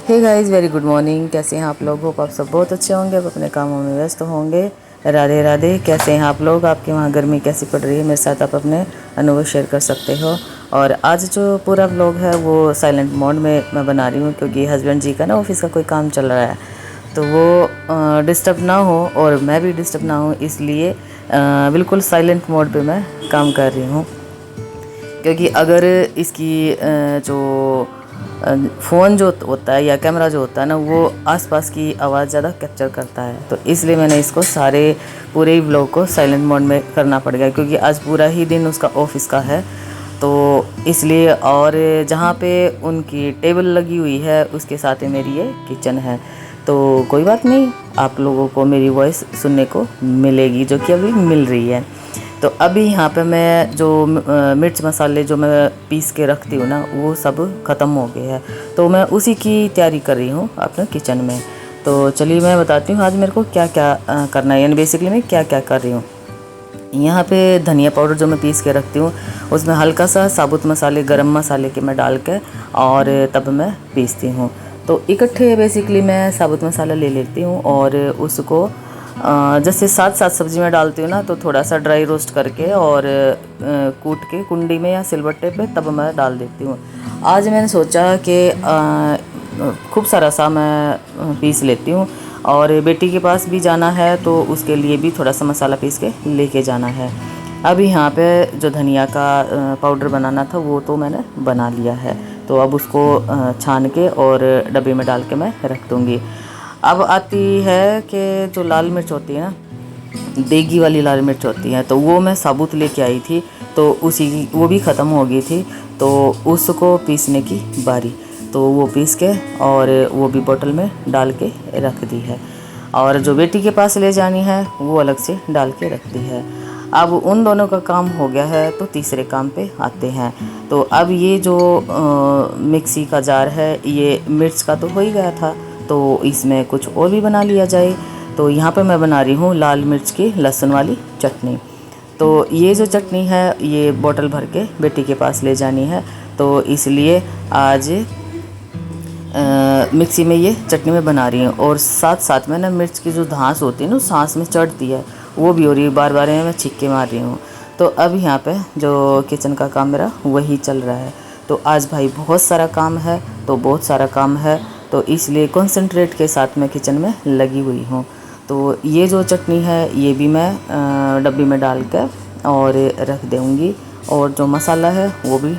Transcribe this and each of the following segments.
हे guys, very good morning. कैसे हैं आप लोग? होप आप सब बहुत अच्छे होंगे, आप अपने कामों में व्यस्त होंगे। राधे राधे। कैसे हैं आप लोग? आपके वहाँ गर्मी कैसी पड़ रही है? मेरे साथ आप अपने अनुभव शेयर कर सकते हो। और आज जो पूरा व्लॉग है वो साइलेंट मोड में मैं बना रही हूँ, क्योंकि हस्बैंड जी का ना ऑफिस का कोई काम चल रहा है, तो वो डिस्टर्ब ना हो और मैं भी डिस्टर्ब ना हूँ, इसलिए बिल्कुल साइलेंट मोड पे मैं काम कर रही हूँ। क्योंकि अगर इसकी जो फ़ोन जो होता है या कैमरा जो होता है ना, वो आसपास की आवाज़ ज़्यादा कैप्चर करता है, तो इसलिए मैंने इसको पूरे ही व्लॉग को साइलेंट मोड में करना पड़ गया, क्योंकि आज पूरा ही दिन उसका ऑफिस का है, तो इसलिए। और जहाँ पे उनकी टेबल लगी हुई है उसके साथ ही मेरी ये किचन है, तो कोई बात नहीं, आप लोगों को मेरी वॉइस सुनने को मिलेगी, जो कि अभी मिल रही है। तो अभी यहाँ पे मैं जो मिर्च मसाले जो मैं पीस के रखती हूँ ना, वो सब ख़त्म हो गए हैं, तो मैं उसी की तैयारी कर रही हूँ अपने किचन में। तो चलिए मैं बताती हूँ आज मेरे को क्या क्या करना है, यानी बेसिकली मैं क्या क्या कर रही हूँ। यहाँ पे धनिया पाउडर जो मैं पीस के रखती हूँ, उसमें हल्का सा साबुत मसाले, गरम मसाले के मैं डाल के और तब मैं पीसती हूँ। तो इकट्ठे बेसिकली मैं साबुत मसाला ले लेती हूँ और उसको जैसे साथ साथ सब्ज़ी में डालती हूँ ना, तो थोड़ा सा ड्राई रोस्ट करके और कूट के कुंडी में या सिलबट्टे पे तब मैं डाल देती हूँ। आज मैंने सोचा कि खूब सारा सा मैं पीस लेती हूँ, और बेटी के पास भी जाना है, तो उसके लिए भी थोड़ा सा मसाला पीस के लेके जाना है। अभी यहाँ पे जो धनिया का पाउडर बनाना था वो तो मैंने बना लिया है, तो अब उसको छान के और डब्बे में डाल के मैं रख दूँगी। अब आती है कि जो लाल मिर्च होती है ना, देगी वाली लाल मिर्च होती है, तो वो मैं साबुत लेके आई थी, तो वो भी ख़त्म हो गई थी, तो उसको पीसने की बारी, तो वो पीस के और वो भी बोतल में डाल के रख दी है, और जो बेटी के पास ले जानी है वो अलग से डाल के रख दी है। अब उन दोनों का काम हो गया है, तो तीसरे काम पे आते हैं। तो अब ये जो मिक्सी का जार है, ये मिर्च का तो हो ही गया था, तो इसमें कुछ और भी बना लिया जाए। तो यहाँ पे मैं बना रही हूँ लाल मिर्च की लहसुन वाली चटनी। तो ये जो चटनी है ये बोतल भर के बेटी के पास ले जानी है, तो इसलिए आज मिक्सी में ये चटनी में बना रही हूँ। और साथ साथ में ना मिर्च की जो धांस होती है ना, सांस में चढ़ती है, वो भी हो रही है, बार बार मैं छिक्के मार रही हूँ। तो अब यहाँ पे जो किचन का काम मेरा वही चल रहा है। तो आज भाई बहुत सारा काम है, तो बहुत सारा काम है, तो इसलिए कंसंट्रेट के साथ मैं किचन में लगी हुई हूँ। तो ये जो चटनी है ये भी मैं डब्बी में डाल कर और रख दूँगी, और जो मसाला है वो भी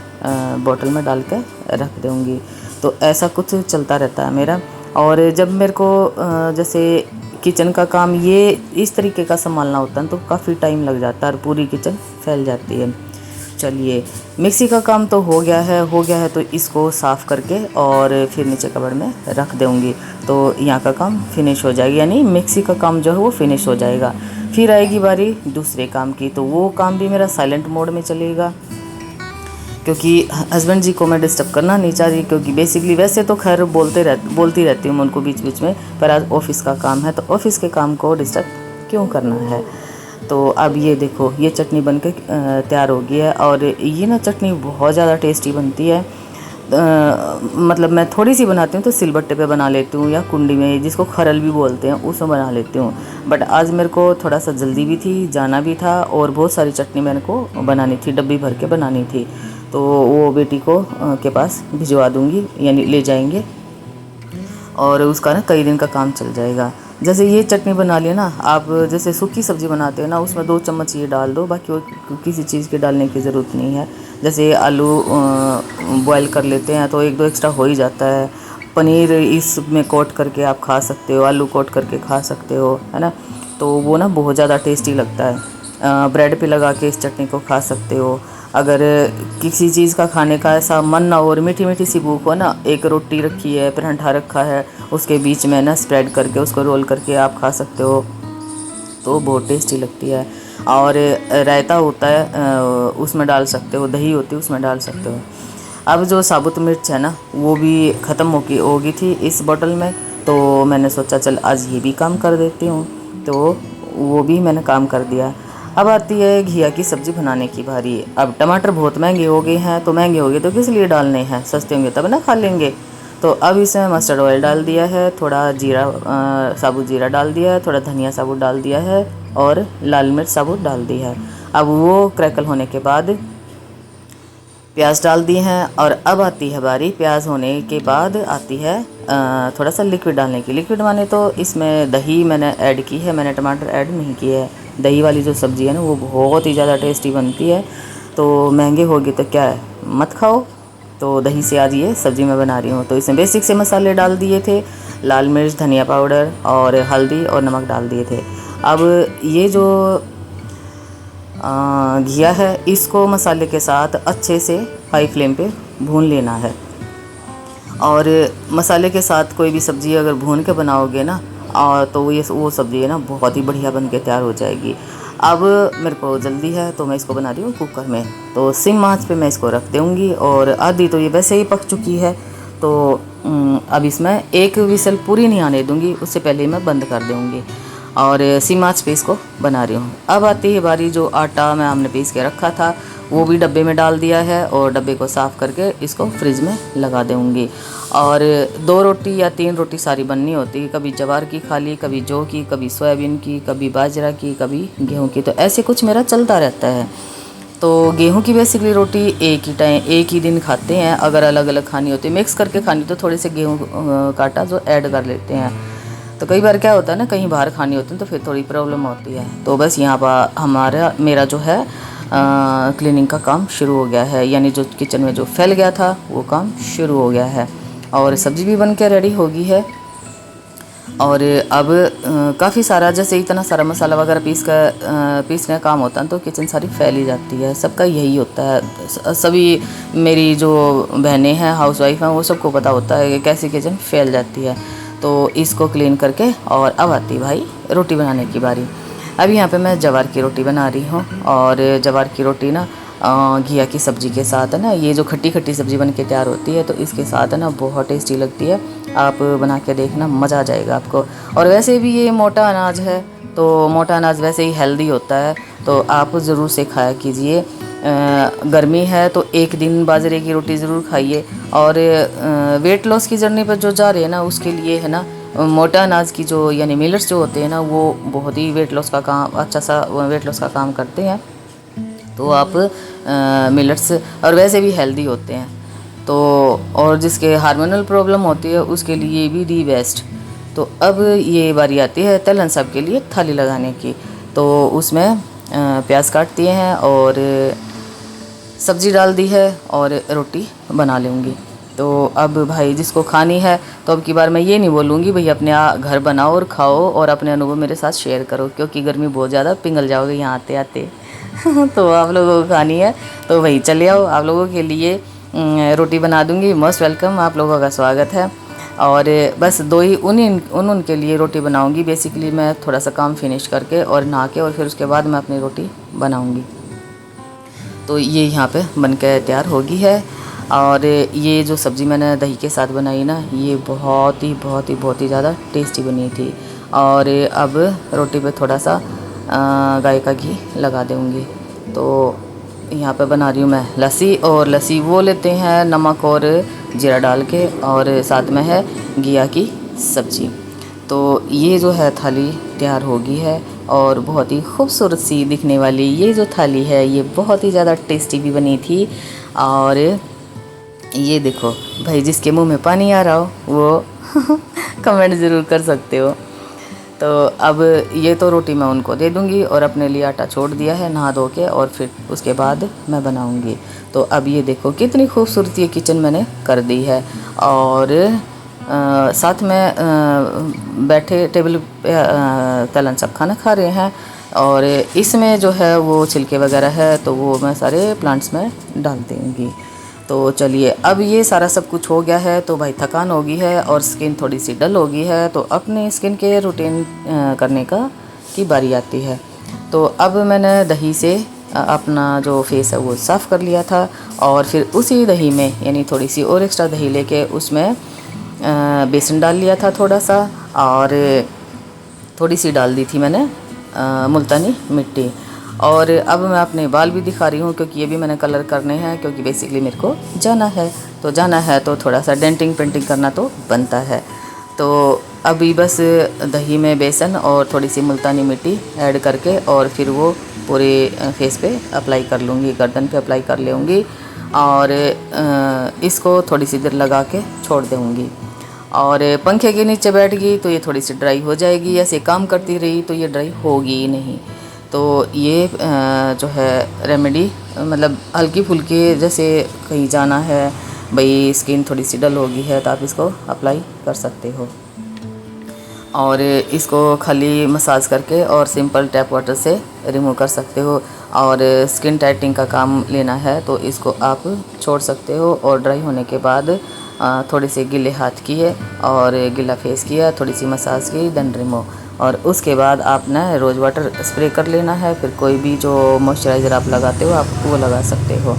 बोतल में डाल कर रख दूँगी। तो ऐसा कुछ चलता रहता है मेरा। और जब मेरे को जैसे किचन का काम ये इस तरीके का संभालना होता है, तो काफ़ी टाइम लग जाता है और पूरी किचन फैल जाती है। चलिए, मिक्सी का काम तो हो गया है, तो इसको साफ़ करके और फिर नीचे कबर्ड में रख दूँगी, तो यहाँ का काम फिनिश हो जाएगा, यानी मिक्सी का काम जो है वो फिनिश हो जाएगा। फिर आएगी बारी दूसरे काम की, तो वो काम भी मेरा साइलेंट मोड में चलेगा, क्योंकि हस्बैंड जी को मैं डिस्टर्ब करना नहीं चाह रही, क्योंकि बेसिकली वैसे तो खैर बोलती रहती हूँ मैं उनको बीच बीच में, पर आज ऑफिस का काम है, तो ऑफिस के काम को डिस्टर्ब क्यों करना है। तो अब ये देखो, ये चटनी बन के तैयार हो गई है, और ये ना चटनी बहुत ज़्यादा टेस्टी बनती है। मतलब मैं थोड़ी सी बनाती हूँ तो सिलबट्टे पे बना लेती हूँ, या कुंडी में जिसको खरल भी बोलते हैं उसमें बना लेती हूँ। बट आज मेरे को थोड़ा सा जल्दी भी थी, जाना भी था, और बहुत सारी चटनी मेरे को बनानी थी, डब्बी भर के बनानी थी, तो वो बेटी को के पास भिजवा दूँगी, यानी ले जाएंगे, और उसका ना कई दिन का काम चल जाएगा। जैसे ये चटनी बना लिया ना, आप जैसे सूखी सब्ज़ी बनाते हो ना, उसमें 2 चम्मच ये डाल दो, बाकी और किसी चीज़ के डालने की ज़रूरत नहीं है। जैसे आलू बॉयल कर लेते हैं तो 1-2 एक्स्ट्रा हो ही जाता है। पनीर इसमें कोट करके आप खा सकते हो, आलू कोट करके खा सकते हो, है ना, तो वो ना बहुत ज़्यादा टेस्टी लगता है। ब्रेड पे लगा के इस चटनी को खा सकते हो। अगर किसी चीज़ का खाने का ऐसा मन ना हो और मीठी मीठी सी भूख हो ना, एक रोटी रखी है, पराठा रखा है, उसके बीच में ना स्प्रेड करके उसको रोल करके आप खा सकते हो, तो बहुत टेस्टी लगती है। और रायता होता है उसमें डाल सकते हो, दही होती है उसमें डाल सकते हो। अब जो साबुत मिर्च है ना, वो भी ख़त्म होगी थी इस बोतल में, तो मैंने सोचा चल आज ये भी काम कर देती हूँ, तो वो भी मैंने काम कर दिया। अब आती है घिया की सब्ज़ी बनाने की बारी। अब टमाटर बहुत महंगे हो गए हैं, तो महंगे हो गए तो किस लिए डालने हैं, सस्ते होंगे तब ना खा लेंगे। तो अब इसमें मस्टर्ड ऑयल डाल दिया है, थोड़ा जीरा साबुत जीरा डाल दिया है, थोड़ा धनिया साबुत डाल दिया है और लाल मिर्च साबुत डाल दी है। अब वो क्रैकल होने के बाद प्याज डाल दी हैं और अब आती है बारी प्याज होने के बाद आती है थोड़ा सा लिक्विड डालने की। लिक्विड माने तो इसमें दही मैंने ऐड की है, मैंने टमाटर ऐड नहीं किया है। दही वाली जो सब्ज़ी है ना वो बहुत ही ज़्यादा टेस्टी बनती है। तो महंगे होगी तो क्या है, मत खाओ। तो दही से आज ये सब्ज़ी मैं बना रही हूँ। तो इसमें बेसिक से मसाले डाल दिए थे, लाल मिर्च, धनिया पाउडर और हल्दी और नमक डाल दिए थे। अब ये जो घिया है इसको मसाले के साथ अच्छे से हाई फ्लेम पे भून लेना है। और मसाले के साथ कोई भी सब्ज़ी अगर भून के बनाओगे ना तो वो सब्ज़ी है ना बहुत ही बढ़िया बन के तैयार हो जाएगी। अब मेरे को जल्दी है तो मैं इसको बना रही हूँ कुकर में। तो सिम आंच पे मैं इसको रख दूँगी और आधी तो ये वैसे ही पक चुकी है। तो अब इसमें एक विसल पूरी नहीं आने दूँगी, उससे पहले ही मैं बंद कर दूँगी और सिम आंच पे इसको बना रही हूँ। अब आती है बारी जो आटा मैं हमने पीस के रखा था वो भी डब्बे में डाल दिया है और डब्बे को साफ़ करके इसको फ्रिज में लगा दूँगी। और 2 रोटी या 3 रोटी सारी बननी होती, कभी जवार की खा ली, कभी जौ की, कभी सोयाबीन की, कभी बाजरा की, कभी गेहूँ की। तो ऐसे कुछ मेरा चलता रहता है। तो गेहूं की बेसिकली रोटी एक ही दिन खाते हैं। अगर अलग अलग खानी होती है, मिक्स करके खानी तो थोड़े से गेहूं का आटा जो ऐड कर लेते हैं। तो कई बार क्या होता है ना, कहीं बाहर खानी होती है तो फिर थोड़ी प्रॉब्लम होती है। तो बस यहाँ पर मेरा जो है क्लीनिंग का काम शुरू हो गया है, यानी जो किचन में जो फैल गया था वो काम शुरू हो गया है। और सब्ज़ी भी बन के रेडी हो गई है। और अब काफ़ी सारा, जैसे इतना सारा मसाला वगैरह पीसने का काम होता है तो किचन सारी फैली जाती है। सबका यही होता है। सभी मेरी जो बहनें हैं, हाउसवाइफ हैं, वो सबको पता होता है कि कैसी किचन फैल जाती है। तो इसको क्लीन करके और अब आती भाई रोटी बनाने की बारी। अब यहाँ पे मैं जवार की रोटी बना रही हूँ और जवार की रोटी ना घिया की सब्ज़ी के साथ है ना, ये जो खट्टी खट्टी सब्ज़ी बन के तैयार होती है तो इसके साथ है ना बहुत टेस्टी लगती है। आप बना के देखना, मज़ा आ जाएगा आपको। और वैसे भी ये मोटा अनाज है तो मोटा अनाज वैसे ही हेल्दी होता है, तो आप ज़रूर से खाया कीजिए। गर्मी है तो एक दिन बाजरे की रोटी ज़रूर खाइए। और वेट लॉस की जर्नी पर जो जा रहे हैं ना उसके लिए है ना मोटा अनाज की जो यानी मिलेट्स जो होते हैं ना वो बहुत ही वेट लॉस का काम, अच्छा सा वेट लॉस का काम करते हैं। तो आप मिलेट्स और वैसे भी हेल्दी होते हैं। तो और जिसके हार्मोनल प्रॉब्लम होती है उसके लिए भी दी बेस्ट। तो अब ये बारी आती है तलन साहब के लिए थाली लगाने की। तो उसमें प्याज काट दिए हैं और सब्ज़ी डाल दी है और रोटी बना लूँगी। तो अब भाई जिसको खानी है तो अब की बार मैं ये नहीं बोलूँगी भाई अपने घर बनाओ और खाओ और अपने अनुभव मेरे साथ शेयर करो, क्योंकि गर्मी बहुत ज़्यादा, पिघल जाओगे यहाँ आते आते। तो आप लोगों को खानी है तो भाई चले आओ, आप लोगों के लिए रोटी बना दूँगी। मोस्ट वेलकम, आप लोगों का स्वागत है। और बस 2 ही उनके लिए रोटी बनाऊँगी। बेसिकली मैं थोड़ा सा काम फिनिश करके और नहा के और फिर उसके बाद मैं अपनी रोटी बनाऊँगी। तो ये यहाँ पे बन के तैयार होगी है। और ये जो सब्ज़ी मैंने दही के साथ बनाई ना ये बहुत ही ज़्यादा टेस्टी बनी थी। और अब रोटी पे थोड़ा सा गाय का घी लगा दूँगी। तो यहाँ पे बना रही हूँ मैं लस्सी, और लस्सी वो लेते हैं नमक और जीरा डाल के, और साथ में है घिया की सब्ज़ी। तो ये जो है थाली तैयार होगी है और बहुत ही खूबसूरत सी दिखने वाली ये जो थाली है ये बहुत ही ज़्यादा टेस्टी भी बनी थी। और ये देखो भाई, जिसके मुंह में पानी आ रहा हो वो कमेंट ज़रूर कर सकते हो। तो अब ये तो रोटी मैं उनको दे दूँगी और अपने लिए आटा छोड़ दिया है नहा धो के, और फिर उसके बाद मैं बनाऊँगी। तो अब ये देखो कितनी खूबसूरती ये किचन मैंने कर दी है। और साथ में बैठे टेबल पे तलन सब खाना खा रहे हैं। और इसमें जो है वो छिलके वगैरह है तो वो मैं सारे प्लांट्स में डाल दूँगी। तो चलिए अब ये सारा सब कुछ हो गया है तो भाई थकान हो गई है और स्किन थोड़ी सी डल हो गई है, तो अपने स्किन के रूटीन करने की बारी आती है। तो अब मैंने दही से अपना जो फेस है वो साफ़ कर लिया था, और फिर उसी दही में यानी थोड़ी सी और एक्स्ट्रा दही लेके उसमें बेसन डाल लिया था थोड़ा सा, और थोड़ी सी डाल दी थी मैंने मुल्तानी मिट्टी। और अब मैं अपने बाल भी दिखा रही हूँ, क्योंकि ये भी मैंने कलर करने हैं, क्योंकि बेसिकली मेरे को जाना है तो थोड़ा सा डेंटिंग पेंटिंग करना तो बनता है। तो अभी बस दही में बेसन और थोड़ी सी मुल्तानी मिट्टी ऐड करके और फिर वो पूरे फेस पे अप्लाई कर लूँगी, गर्दन पे अप्लाई कर लूँगी और इसको थोड़ी सी देर लगा के छोड़ दूँगी। और पंखे के नीचे बैठ गई तो ये थोड़ी सी ड्राई हो जाएगी, ऐसे काम करती रही तो ये ड्राई होगी ही नहीं। तो ये जो है रेमेडी, मतलब हल्की फुल्की, जैसे कहीं जाना है, भाई स्किन थोड़ी सी डल होगी है, तो आप इसको अप्लाई कर सकते हो। और इसको खाली मसाज करके और सिंपल टैप वाटर से रिमूव कर सकते हो। और स्किन टाइटनिंग का काम लेना है तो इसको आप छोड़ सकते हो, और ड्राई होने के बाद थोड़े से गीले हाथ किए और गीला फेस किया, थोड़ी सी मसाज की, देन रिमूव। और उसके बाद आप ना रोज़ वाटर स्प्रे कर लेना है, फिर कोई भी जो मॉइस्चराइज़र आप लगाते हो आप वो लगा सकते हो।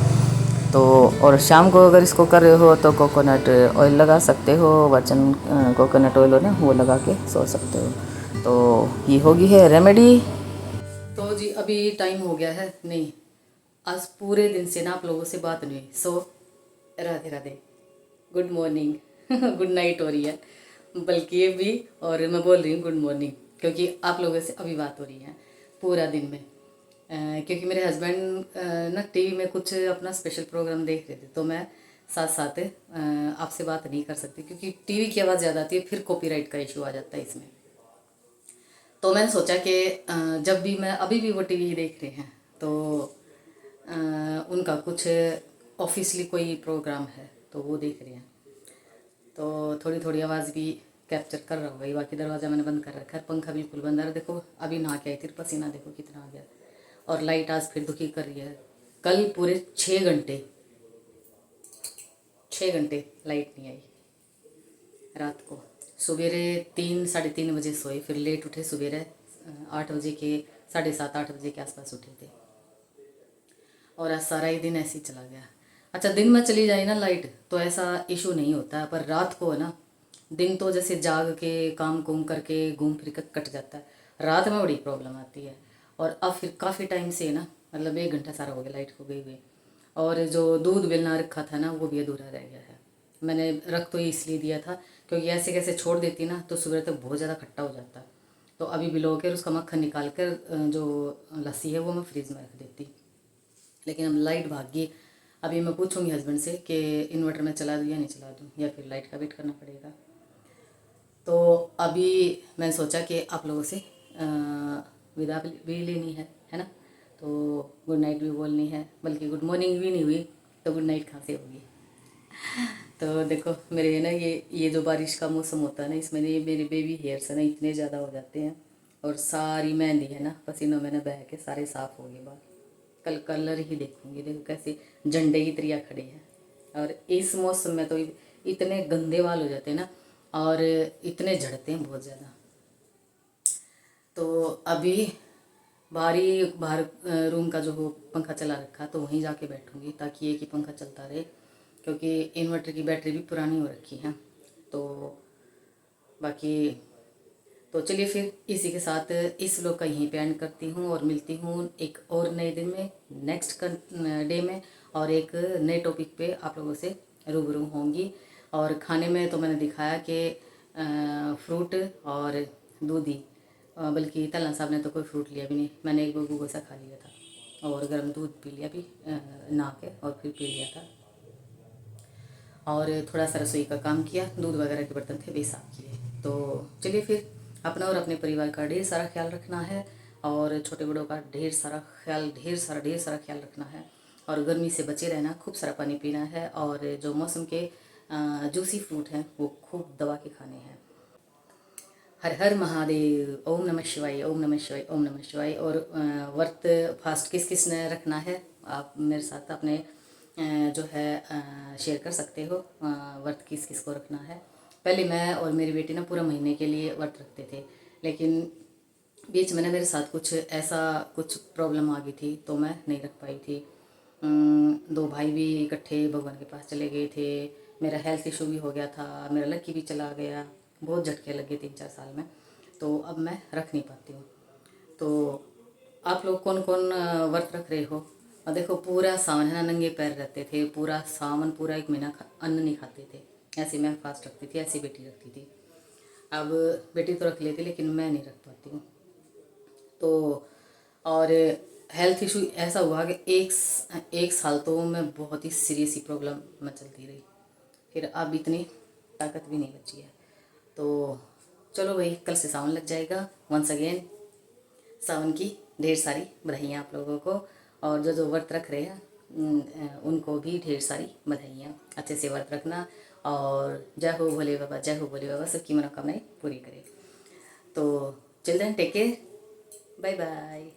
तो और शाम को अगर इसको कर रहे हो तो कोकोनट ऑयल लगा सकते हो, वर्जिन कोकोनट ऑयल हो ना, वो लगा के सो सकते हो। तो ये होगी है रेमेडी। तो जी अभी टाइम हो गया है, नहीं आज पूरे दिन से ना आप लोगों से बात नहीं हुई। So Radhe Radhe, good morning good night हो रही है बल्कि ये भी, और मैं बोल रही हूँ गुड मॉर्निंग, क्योंकि आप लोगों से अभी बात हो रही है पूरा दिन में। क्योंकि मेरे हस्बैंड ना टीवी में कुछ अपना स्पेशल प्रोग्राम देख रहे थे, तो मैं साथ साथ आपसे बात नहीं कर सकती, क्योंकि टीवी की आवाज़ ज़्यादा आती है, फिर कॉपीराइट का इशू आ जाता है इसमें। तो मैंने सोचा कि जब भी मैं अभी भी वो टीवी देख रहे हैं तो उनका कुछ ऑफिसली कोई प्रोग्राम है तो वो देख रहे हैं, तो थोड़ी थोड़ी आवाज़ भी कैप्चर कर रहा होगा। बाकी दरवाज़ा मैंने बंद कर रखा है, पंखा बिल्कुल बंद है। देखो अभी नहा के आई थी, पसीना देखो कितना आ गया। और लाइट आज फिर दुखी कर रही है। कल पूरे 6 घंटे लाइट नहीं आई रात को। सवेरे 3 साढ़े 3 बजे सोए, फिर लेट उठे, सवेरे 8 बजे के 7:30 8 बजे के आसपास उठे थे, और आज सारा ही दिन ऐसे ही चला गया। अच्छा, दिन में चली जाए ना लाइट तो ऐसा इशू नहीं होता है, पर रात को है ना, दिन तो जैसे जाग के काम कुम करके घूम फिर कर कट जाता है, रात में बड़ी प्रॉब्लम आती है। और अब फिर काफ़ी टाइम से ना, मतलब 1 घंटा सारा हो गया लाइट को गई हुई। और जो दूध बेलना रखा था ना वो भी अधूरा रह गया है। मैंने रख तो इसलिए दिया था क्योंकि ऐसे कैसे छोड़ देती ना तो सुबह तक बहुत ज़्यादा खट्टा हो जाता। तो अभी भिगो कर उसका मक्खन निकाल कर जो लस्सी है वो मैं फ्रिज में रख देती। लेकिन अब लाइट भाग गई। अभी मैं पूछूंगी हस्बैंड से कि इन्वर्टर में चला दूँ या नहीं चला दूँ, या फिर लाइट का वेट करना पड़ेगा। तो अभी मैंने सोचा कि आप लोगों से विदा भी लेनी है ना। तो गुड नाइट भी बोलनी है, बल्कि गुड मॉर्निंग भी नहीं हुई तो गुड नाइट कहाँ से होगी। तो देखो मेरे ना ये जो बारिश का मौसम होता है ना, इसमें ये मेरे बेबी हेयर्स है ना इतने ज़्यादा हो जाते हैं, और सारी मेहंदी है ना पसीनों में ना बह के सारे साफ़ हो गए बाल। कल कलर ही देखूंगी, देखो कैसे झंडे की तरिया खड़े हैं। और इस मौसम में तो इतने गंदे बाल हो जाते हैं ना, और इतने झड़ते हैं बहुत ज़्यादा। तो अभी बाहर रूम का जो वो पंखा चला रखा तो वहीं जाके बैठूंगी, ताकि एक ही पंखा चलता रहे, क्योंकि इन्वर्टर की बैटरी भी पुरानी हो रखी है। तो बाकी तो चलिए फिर इसी के साथ इस व्लॉग का यहीं पे एंड करती हूँ, और मिलती हूँ एक और नए दिन में, नेक्स्ट डे में, और एक नए टॉपिक पे आप लोगों से रूबरू होंगी। और खाने में तो मैंने दिखाया कि फ्रूट और दूध ही, बल्कि तलना साहब ने तो कोई फ्रूट लिया भी नहीं, मैंने एक गोगू गोसा खा लिया था और गर्म दूध पी लिया भी नहा के, और फिर पी लिया था। और थोड़ा सा रसोई का काम किया, दूध वगैरह के बर्तन थे वे साफ किए। तो चलिए फिर अपना और अपने परिवार का ढेर सारा ख्याल रखना है, और छोटे बड़ों का ढेर सारा ख्याल रखना है, और गर्मी से बचे रहना, खूब सारा पानी पीना है, और जो मौसम के जूसी फ्रूट हैं वो खूब दबा के खाने हैं। हर हर महादेव, ओम नमः शिवाय, ओम नमः शिवाय, ओम नमः शिवाय। और व्रत फास्ट किस किस ने रखना है आप मेरे साथ अपने जो है शेयर कर सकते हो, व्रत किस किस को रखना है। पहले मैं और मेरी बेटी ना पूरा महीने के लिए व्रत रखते थे, लेकिन बीच में ना मेरे साथ कुछ प्रॉब्लम आ गई थी तो मैं नहीं रख पाई थी। दो भाई भी इकट्ठे भगवान के पास चले गए थे, मेरा हेल्थ इशू भी हो गया था, मेरा लड़की भी चला गया, बहुत झटके लगे 3-4 साल में, तो अब मैं रख नहीं पाती हूँ। तो आप लोग कौन कौन व्रत रख रहे हो? और देखो पूरा सावन है ना, नंगे पैर रहते थे पूरा सावन, पूरा 1 महीना अन्न नहीं खाते थे। ऐसे मैं फास्ट रखती थी, ऐसी बेटी रखती थी। अब बेटी तो रख लेती लेकिन मैं नहीं रख पाती हूँ। तो और हेल्थ इशू ऐसा हुआ कि एक साल तो मैं बहुत ही सीरियस ही प्रॉब्लम में चलती रही। फिर अब इतनी ताकत भी नहीं बची है। तो चलो भाई, कल से सावन लग जाएगा। वंस अगेन सावन की ढेर सारी बधाइयाँ आप लोगों को, और जो जो व्रत रख रहे हैं उनको भी ढेर सारी बधाइयाँ। अच्छे से व्रत रखना, और जय हो भोले बाबा, जय हो भोले बाबा, सबकी मनोकामनाएं पूरी करे। तो children take care, bye bye.